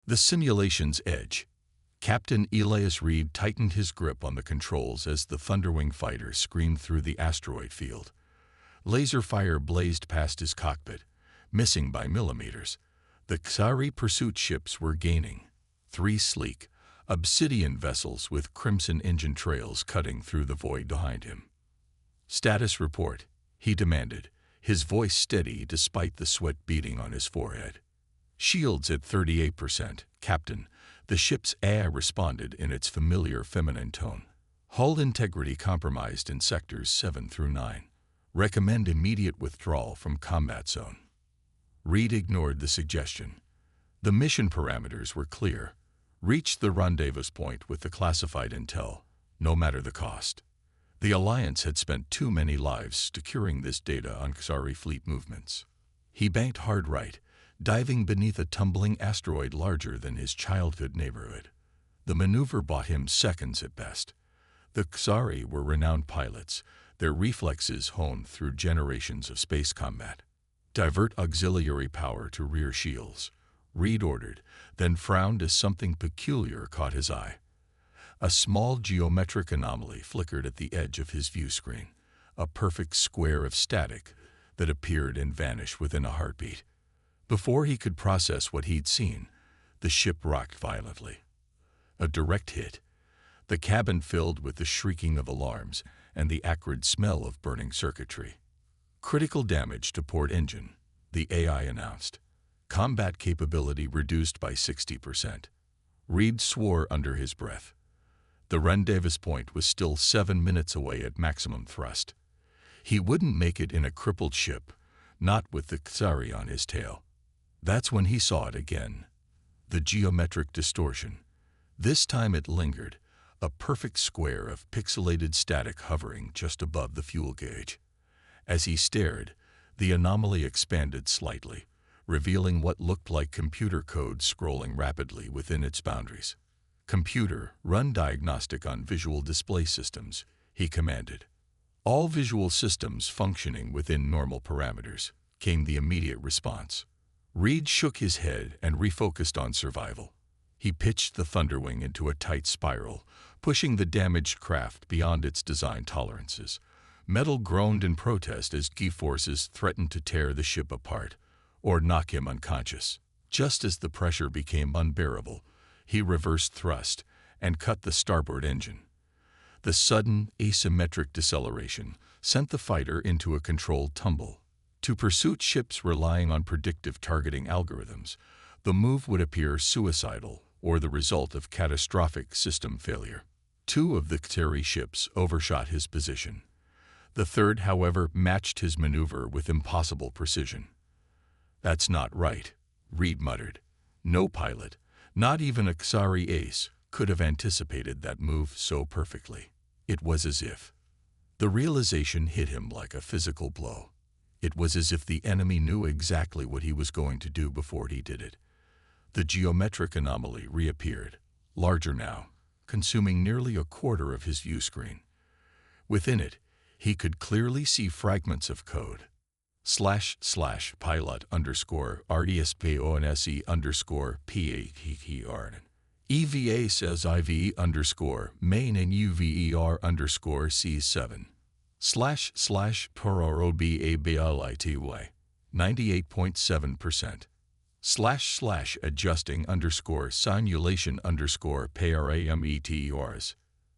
The simulation's edge. Captain Elias Reed tightened his grip on the controls as the Thunderwing fighter screamed through the asteroid field. Laser fire blazed past his cockpit, missing by millimeters. The Xari pursuit ships were gaining. 3 sleek, obsidian vessels with crimson engine trails cutting through the void behind him. "Status report," he demanded, his voice steady despite the sweat beading on his forehead. "Shields at 38%, Captain," the ship's AI responded in its familiar feminine tone. "Hull integrity compromised in sectors 7 through 9. Recommend immediate withdrawal from combat zone." Reed ignored the suggestion. The mission parameters were clear. Reach the rendezvous point with the classified intel, no matter the cost. The Alliance had spent too many lives securing this data on Xari fleet movements. He banked hard right, diving beneath a tumbling asteroid larger than his childhood neighborhood. The maneuver bought him seconds at best. The Xari were renowned pilots, their reflexes honed through generations of space combat. "Divert auxiliary power to rear shields," Reed ordered, then frowned as something peculiar caught his eye. A small geometric anomaly flickered at the edge of his view screen, a perfect square of static that appeared and vanished within a heartbeat. Before he could process what he'd seen, the ship rocked violently. A direct hit, the cabin filled with the shrieking of alarms and the acrid smell of burning circuitry. "Critical damage to port engine," the AI announced. "Combat capability reduced by 60%. Reed swore under his breath. The rendezvous point was still 7 minutes away at maximum thrust. He wouldn't make it in a crippled ship, not with the Xari on his tail. That's when he saw it again. The geometric distortion. This time it lingered, a perfect square of pixelated static hovering just above the fuel gauge. As he stared, the anomaly expanded slightly, revealing what looked like computer code scrolling rapidly within its boundaries. "Computer, run diagnostic on visual display systems," he commanded. "All visual systems functioning within normal parameters," came the immediate response. Reed shook his head and refocused on survival. He pitched the Thunderwing into a tight spiral, pushing the damaged craft beyond its design tolerances. Metal groaned in protest as G-forces threatened to tear the ship apart, or knock him unconscious. Just as the pressure became unbearable, he reversed thrust and cut the starboard engine. The sudden, asymmetric deceleration sent the fighter into a controlled tumble. To pursuit ships relying on predictive targeting algorithms, the move would appear suicidal or the result of catastrophic system failure. 2 of the Xari ships overshot his position. The third, however, matched his maneuver with impossible precision. "That's not right," Reed muttered. No pilot, not even a Xari ace, could have anticipated that move so perfectly. It was as if the realization hit him like a physical blow. It was as if the enemy knew exactly what he was going to do before he did it. The geometric anomaly reappeared, larger now, consuming nearly a quarter of his view screen. Within it, he could clearly see fragments of code. //pilot_RDSPONSE_PATTR EVA says IV_main and UVER_C7 //PROBABLITY 98.7% //adjusting_simulation_PARAMETERs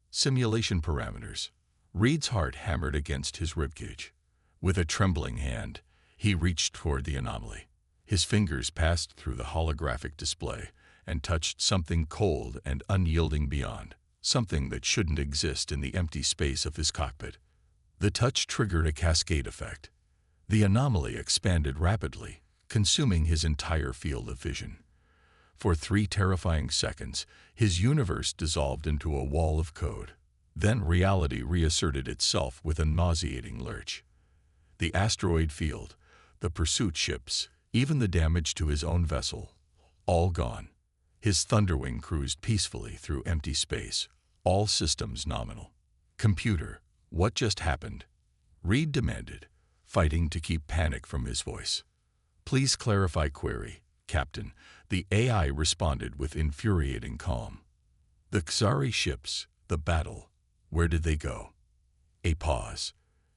Simulation parameters. Reed's heart hammered against his ribcage. With a trembling hand, he reached toward the anomaly. His fingers passed through the holographic display and touched something cold and unyielding beyond, something that shouldn't exist in the empty space of his cockpit. The touch triggered a cascade effect. The anomaly expanded rapidly, consuming his entire field of vision. For 3 terrifying seconds, his universe dissolved into a wall of code. Then reality reasserted itself with a nauseating lurch. The asteroid field, the pursuit ships, even the damage to his own vessel, all gone. His Thunderwing cruised peacefully through empty space, all systems nominal. "Computer, what just happened?" Reed demanded, fighting to keep panic from his voice. "Please clarify query, Captain," The AI responded with infuriating calm. The Xari ships, the battle, where did they go? A pause.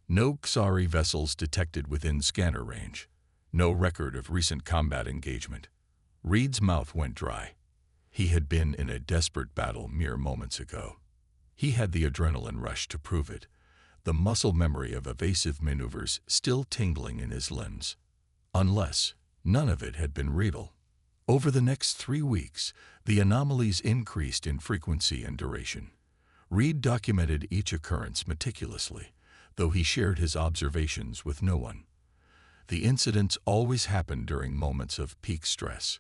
No Xari vessels detected within scanner range. No record of recent combat engagement. Reed's mouth went dry. He had been in a desperate battle mere moments ago. He had the adrenaline rush to prove it, the muscle memory of evasive maneuvers still tingling in his limbs. Unless none of it had been real. Over the next 3 weeks, the anomalies increased in frequency and duration. Reed documented each occurrence meticulously, though he shared his observations with no one. The incidents always happened during moments of peak stress.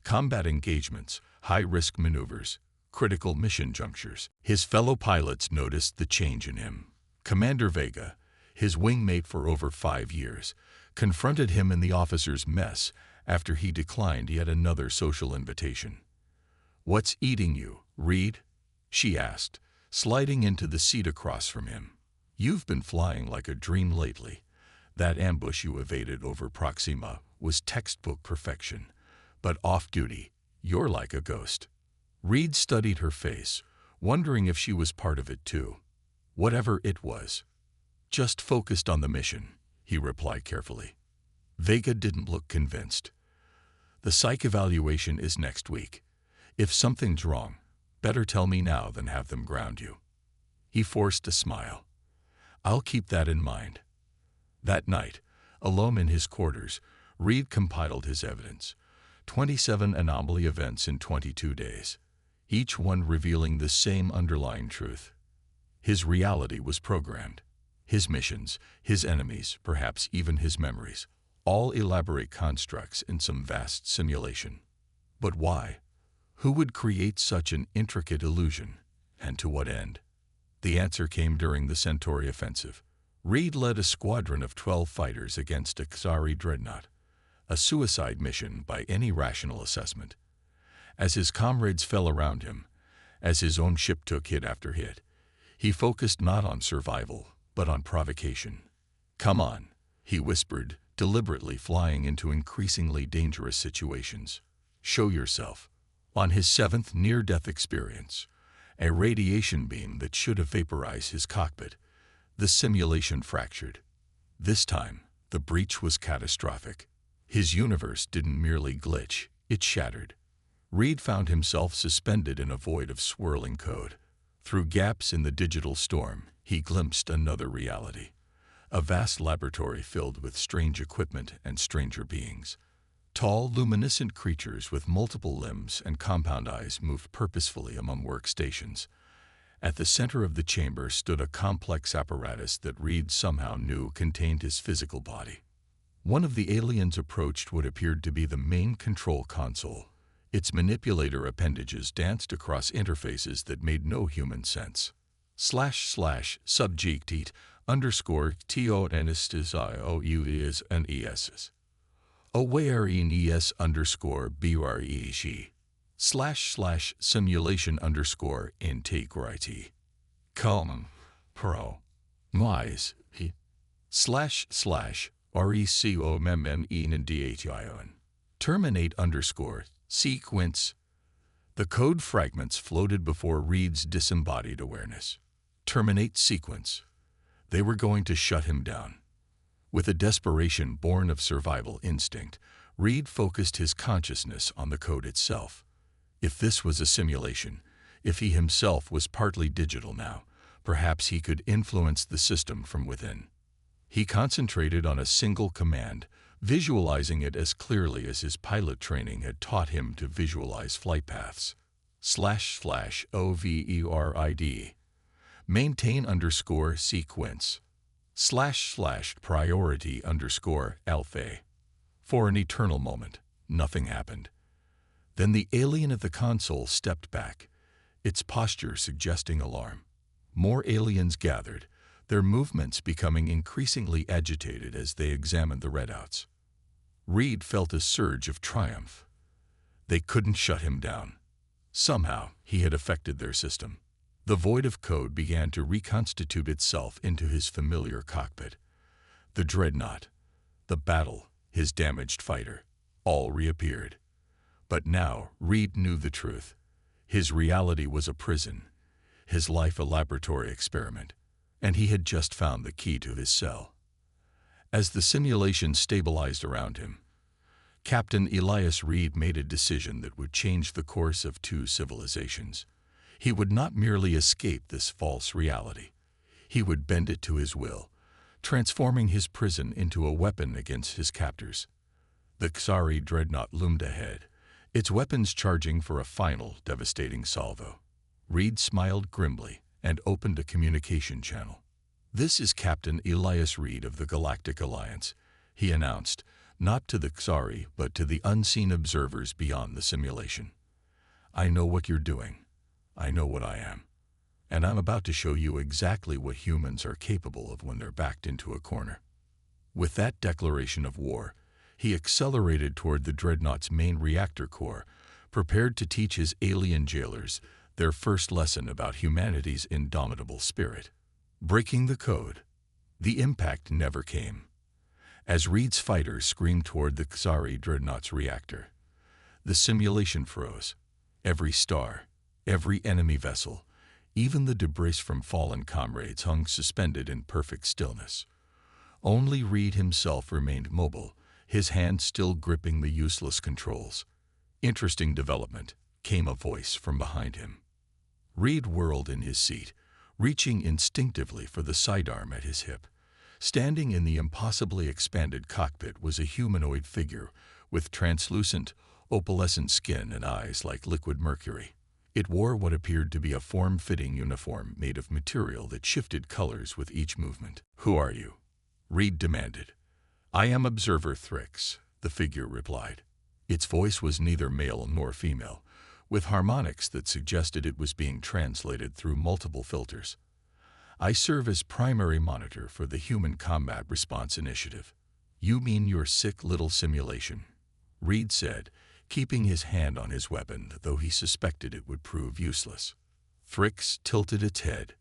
Combat engagements, high-risk maneuvers, critical mission junctures. His fellow pilots noticed the change in him. Commander Vega, his wingmate for over 5 years, confronted him in the officers' mess after he declined yet another social invitation. "What's eating you, Reed?" she asked, sliding into the seat across from him. "You've been flying like a dream lately. That ambush you evaded over Proxima was textbook perfection, but off-duty, you're like a ghost." Reed studied her face, wondering if she was part of it too. Whatever it was. "Just focused on the mission," he replied carefully. Vega didn't look convinced. "The psych evaluation is next week. If something's wrong, better tell me now than have them ground you." He forced a smile. "I'll keep that in mind." That night, alone in his quarters, Reed compiled his evidence. 27 anomaly events in 22 days, each one revealing the same underlying truth. His reality was programmed. His missions, his enemies, perhaps even his memories, all elaborate constructs in some vast simulation. But why? Who would create such an intricate illusion, and to what end? The answer came during the Centauri offensive. Reed led a squadron of 12 fighters against a Xari dreadnought, a suicide mission by any rational assessment. As his comrades fell around him, as his own ship took hit after hit, he focused not on survival, but on provocation. "Come on," he whispered, deliberately flying into increasingly dangerous situations. "Show yourself." On his 7th near-death experience, a radiation beam that should have vaporized his cockpit, the simulation fractured. This time, the breach was catastrophic. His universe didn't merely glitch, it shattered. Reed found himself suspended in a void of swirling code. Through gaps in the digital storm, he glimpsed another reality. A vast laboratory filled with strange equipment and stranger beings. Tall, luminescent creatures with multiple limbs and compound eyes moved purposefully among workstations. At the center of the chamber stood a complex apparatus that Reed somehow knew contained his physical body. One of the aliens approached what appeared to be the main control console. Its manipulator appendages danced across interfaces that made no human sense. //subject underscore TONSTIOUES and ESs. AWARENES underscore BREG. / simulation underscore integrity. Calm. Pro. Wise. / RECOMMENDATION. Terminate underscore sequence. The code fragments floated before Reed's disembodied awareness. Terminate sequence. They were going to shut him down. With a desperation born of survival instinct, Reed focused his consciousness on the code itself. If this was a simulation, if he himself was partly digital now, perhaps he could influence the system from within. He concentrated on a single command, visualizing it as clearly as his pilot training had taught him to visualize flight paths. //overrid. Maintain underscore sequence. / priority underscore alpha. For an eternal moment, nothing happened. Then the alien at the console stepped back, its posture suggesting alarm. More aliens gathered, their movements becoming increasingly agitated as they examined the readouts. Reed felt a surge of triumph. They couldn't shut him down. Somehow, he had affected their system. The void of code began to reconstitute itself into his familiar cockpit. The dreadnought, the battle, his damaged fighter, all reappeared. But now Reed knew the truth. His reality was a prison, his life a laboratory experiment, and he had just found the key to his cell. As the simulation stabilized around him, Captain Elias Reed made a decision that would change the course of two civilizations. He would not merely escape this false reality. He would bend it to his will, transforming his prison into a weapon against his captors. The Xari dreadnought loomed ahead, its weapons charging for a final, devastating salvo. Reed smiled grimly and opened a communication channel. "This is Captain Elias Reed of the Galactic Alliance," he announced, not to the Xari, but to the unseen observers beyond the simulation. "I know what you're doing. I know what I am. And I'm about to show you exactly what humans are capable of when they're backed into a corner." With that declaration of war, he accelerated toward the dreadnought's main reactor core, prepared to teach his alien jailers their first lesson about humanity's indomitable spirit. Breaking the code. The impact never came. As Reed's fighters screamed toward the Xari dreadnought's reactor, the simulation froze. Every star, every enemy vessel, even the debris from fallen comrades hung suspended in perfect stillness. Only Reed himself remained mobile, his hand still gripping the useless controls. "Interesting development," came a voice from behind him. Reed whirled in his seat, reaching instinctively for the sidearm at his hip. Standing in the impossibly expanded cockpit was a humanoid figure with translucent, opalescent skin and eyes like liquid mercury. It wore what appeared to be a form-fitting uniform made of material that shifted colors with each movement. "Who are you?" Reed demanded. "I am Observer Thrix," the figure replied. Its voice was neither male nor female, with harmonics that suggested it was being translated through multiple filters. "I serve as primary monitor for the Human Combat Response Initiative." "You mean your sick little simulation," Reed said, keeping his hand on his weapon, though he suspected it would prove useless. Thrix tilted its head.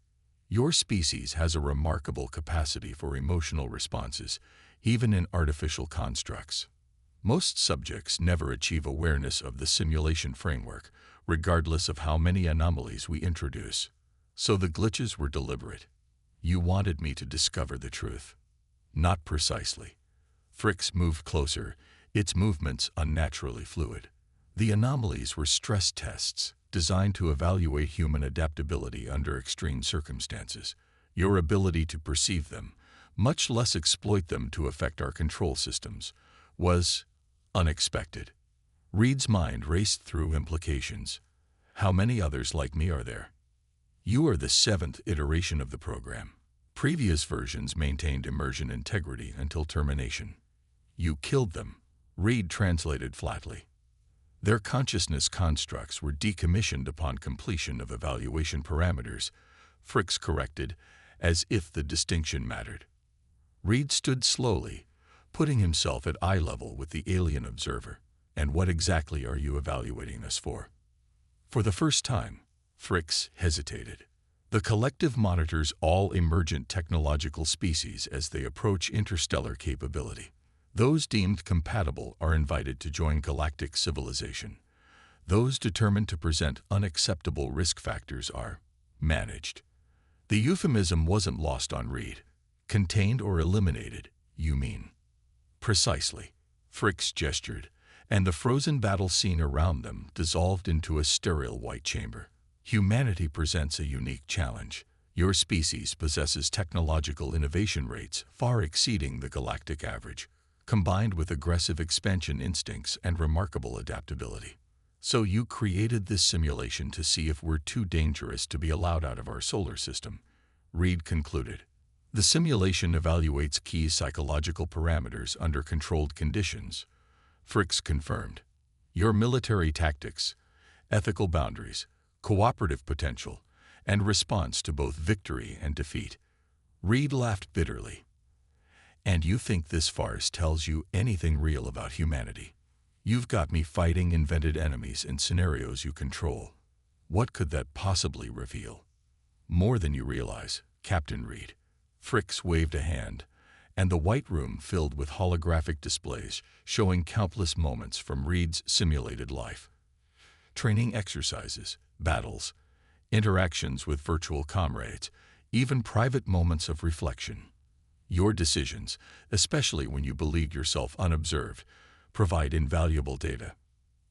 "Your species has a remarkable capacity for emotional responses, even in artificial constructs. Most subjects never achieve awareness of the simulation framework, regardless of how many anomalies we introduce. So the glitches were deliberate. You wanted me to discover the truth." "Not precisely." Thrix moved closer, its movements unnaturally fluid. "The anomalies were stress tests, designed to evaluate human adaptability under extreme circumstances. Your ability to perceive them, much less exploit them to affect our control systems, was unexpected." Reed's mind raced through implications. "How many others like me are there?" "You are the 7th iteration of the program. Previous versions maintained immersion integrity until termination. You killed them," Reed translated flatly. "Their consciousness constructs were decommissioned upon completion of evaluation parameters," Thrix corrected, as if the distinction mattered. Reed stood slowly, putting himself at eye level with the alien observer. "And what exactly are you evaluating us for?" For the first time, Thrix hesitated. "The collective monitors all emergent technological species as they approach interstellar capability. Those deemed compatible are invited to join galactic civilization. Those determined to present unacceptable risk factors are managed." The euphemism wasn't lost on Reed. "Contained or eliminated, you mean?" "Precisely." Thrix gestured, and the frozen battle scene around them dissolved into a sterile white chamber. "Humanity presents a unique challenge. Your species possesses technological innovation rates far exceeding the galactic average, combined with aggressive expansion instincts and remarkable adaptability. So you created this simulation to see if we're too dangerous to be allowed out of our solar system," Reed concluded. "The simulation evaluates key psychological parameters under controlled conditions," Thrix confirmed. "Your military tactics, ethical boundaries, cooperative potential, and response to both victory and defeat." Reed laughed bitterly. "And you think this farce tells you anything real about humanity? You've got me fighting invented enemies in scenarios you control. What could that possibly reveal?" "More than you realize, Captain Reed." Thrix waved a hand, and the white room filled with holographic displays showing countless moments from Reed's simulated life. Training exercises, battles, interactions with virtual comrades, even private moments of reflection. Your decisions, especially when you believe yourself unobserved, provide invaluable data.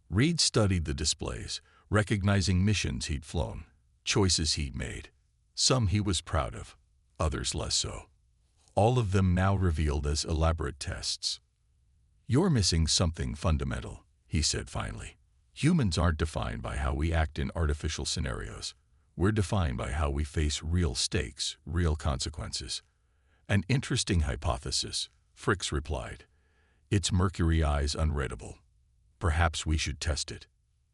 Reed studied the displays, recognizing missions he'd flown, choices he'd made. Some he was proud of, others less so. All of them now revealed as elaborate tests. "You're missing something fundamental," he said finally. "Humans aren't defined by how we act in artificial scenarios. We're defined by how we face real stakes, real consequences." "An interesting hypothesis," Fricks replied. "Its mercury eyes unreadable. Perhaps we should test it."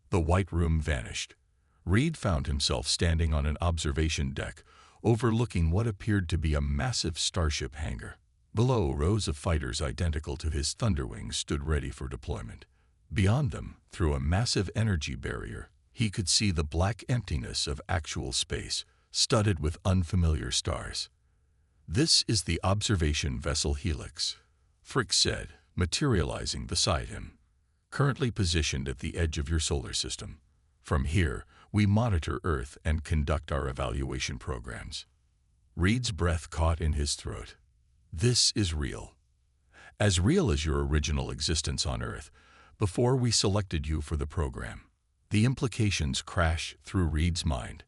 The white room vanished. Reed found himself standing on an observation deck, overlooking what appeared to be a massive starship hangar. Below, rows of fighters identical to his Thunderwings stood ready for deployment. Beyond them, through a massive energy barrier, he could see the black emptiness of actual space, studded with unfamiliar stars. "This is the observation vessel Helix," Fricks said, materializing beside him. "Currently positioned at the edge of your solar system. From here, we monitor Earth and conduct our evaluation programs." Reed's breath caught in his throat. "This is real. As real as your original existence on Earth, before we selected you for the program." The implications crashed through Reed's mind.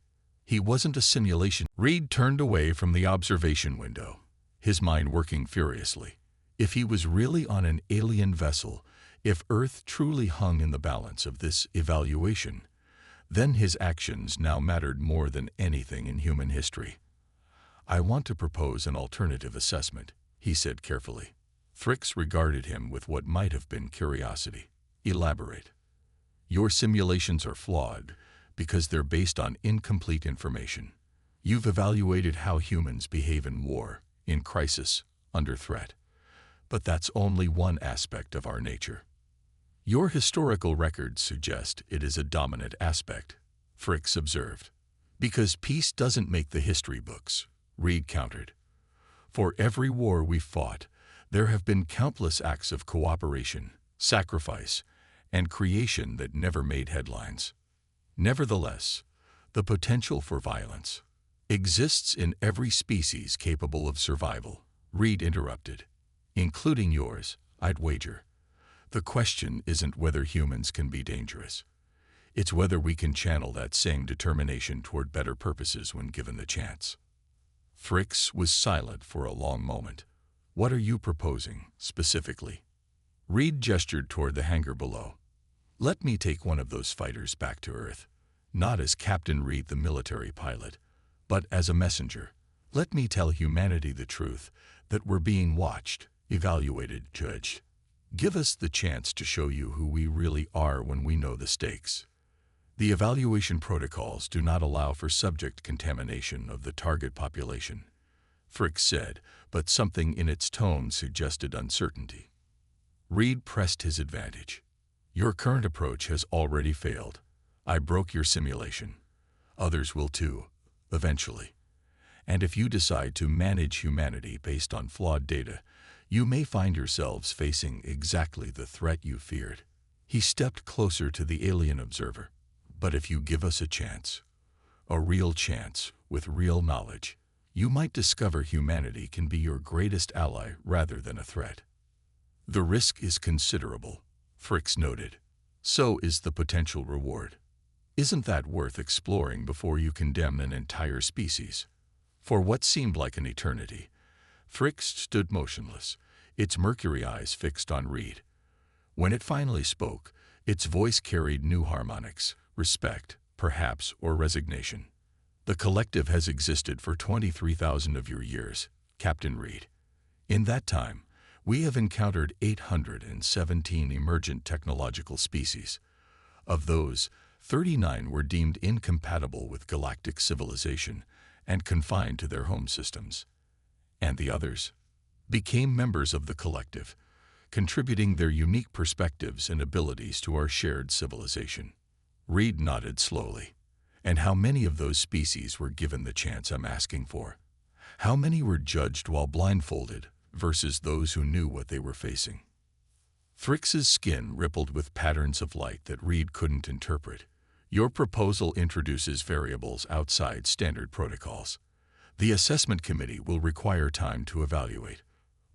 He wasn't a simulation. Reed turned away from the observation window, his mind working furiously. If he was really on an alien vessel, if Earth truly hung in the balance of this evaluation, then his actions now mattered more than anything in human history. "I want to propose an alternative assessment," he said carefully. Fricks regarded him with what might have been curiosity. "Elaborate." "Your simulations are flawed because they're based on incomplete information. You've evaluated how humans behave in war, in crisis, under threat. But that's only one aspect of our nature. Your historical records suggest it is a dominant aspect," Fricks observed. "Because peace doesn't make the history books," Reed countered. "For every war we've fought, there have been countless acts of cooperation, sacrifice, and creation that never made headlines. Nevertheless, the potential for violence exists in every species capable of survival," Reed interrupted. "Including yours, I'd wager. The question isn't whether humans can be dangerous. It's whether we can channel that same determination toward better purposes when given the chance." Fricks was silent for a long moment. "What are you proposing, specifically?" Reed gestured toward the hangar below. "Let me take one of those fighters back to Earth, not as Captain Reed the military pilot, but as a messenger. Let me tell humanity the truth, that we're being watched, evaluated, judged. Give us the chance to show you who we really are when we know the stakes. The evaluation protocols do not allow for subject contamination of the target population," Fricks said, but something in its tone suggested uncertainty. Reed pressed his advantage. "Your current approach has already failed. I broke your simulation. Others will too, eventually. And if you decide to manage humanity based on flawed data, you may find yourselves facing exactly the threat you feared." He stepped closer to the alien observer. "But if you give us a chance, a real chance with real knowledge, you might discover humanity can be your greatest ally rather than a threat." "The risk is considerable," Fricks noted. "So is the potential reward. Isn't that worth exploring before you condemn an entire species?" For what seemed like an eternity, Fricks stood motionless, its mercury eyes fixed on Reed. When it finally spoke, its voice carried new harmonics, respect, perhaps, or resignation. "The collective has existed for 23,000 of your years, Captain Reed. In that time, we have encountered 817 emergent technological species. Of those, 39 were deemed incompatible with galactic civilization and confined to their home systems. And the others became members of the collective, contributing their unique perspectives and abilities to our shared civilization." Reed nodded slowly. "And how many of those species were given the chance I'm asking for? How many were judged while blindfolded, versus those who knew what they were facing. Thrix's skin rippled with patterns of light that Reed couldn't interpret. Your proposal introduces variables outside standard protocols. The assessment committee will require time to evaluate.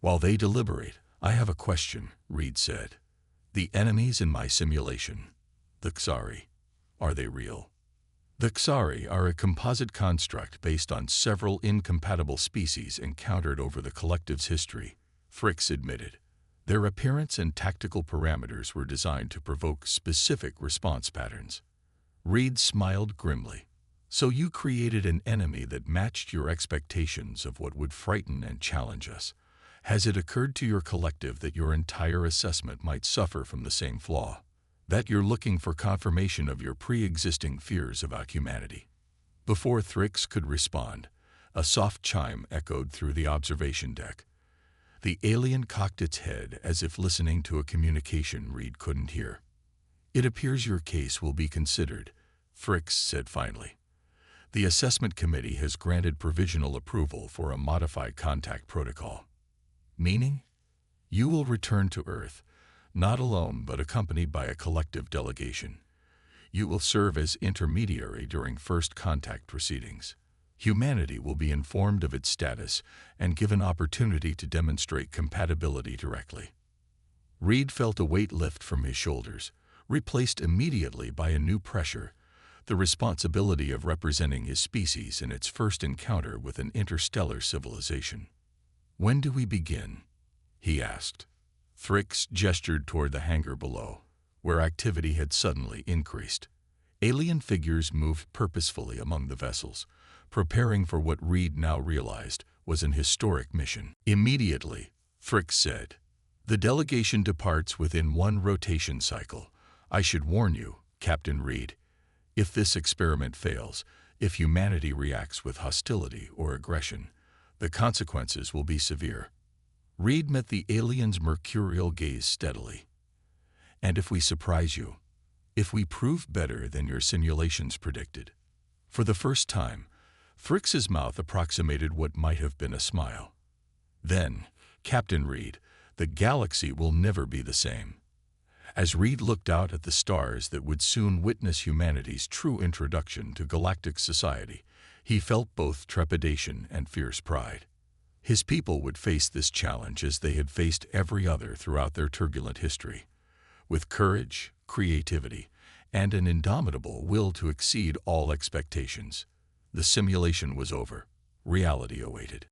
While they deliberate, I have a question, Reed said. The enemies in my simulation, the Xari, are they real? The Xari are a composite construct based on several incompatible species encountered over the collective's history, Thrix admitted. Their appearance and tactical parameters were designed to provoke specific response patterns. Reed smiled grimly. So you created an enemy that matched your expectations of what would frighten and challenge us. Has it occurred to your collective that your entire assessment might suffer from the same flaw? That you're looking for confirmation of your pre-existing fears about humanity? Before Thrix could respond, a soft chime echoed through the observation deck. The alien cocked its head as if listening to a communication Reed couldn't hear. It appears your case will be considered, Thrix said finally. The assessment committee has granted provisional approval for a modified contact protocol. Meaning? You will return to Earth, not alone but accompanied by a collective delegation. You will serve as intermediary during first contact proceedings. Humanity will be informed of its status and given opportunity to demonstrate compatibility directly. Reed felt a weight lift from his shoulders, replaced immediately by a new pressure, the responsibility of representing his species in its first encounter with an interstellar civilization. When do we begin? He asked. Thrix gestured toward the hangar below, where activity had suddenly increased. Alien figures moved purposefully among the vessels, preparing for what Reed now realized was an historic mission. Immediately, Thrix said, the delegation departs within one rotation cycle. I should warn you, Captain Reed, if this experiment fails, if humanity reacts with hostility or aggression, the consequences will be severe. Reed met the alien's mercurial gaze steadily. And if we surprise you, if we prove better than your simulations predicted? For the first time, Thrix's mouth approximated what might have been a smile. Then, Captain Reed, the galaxy will never be the same. As Reed looked out at the stars that would soon witness humanity's true introduction to galactic society, he felt both trepidation and fierce pride. His people would face this challenge as they had faced every other throughout their turbulent history, with courage, creativity, and an indomitable will to exceed all expectations. The simulation was over. Reality awaited.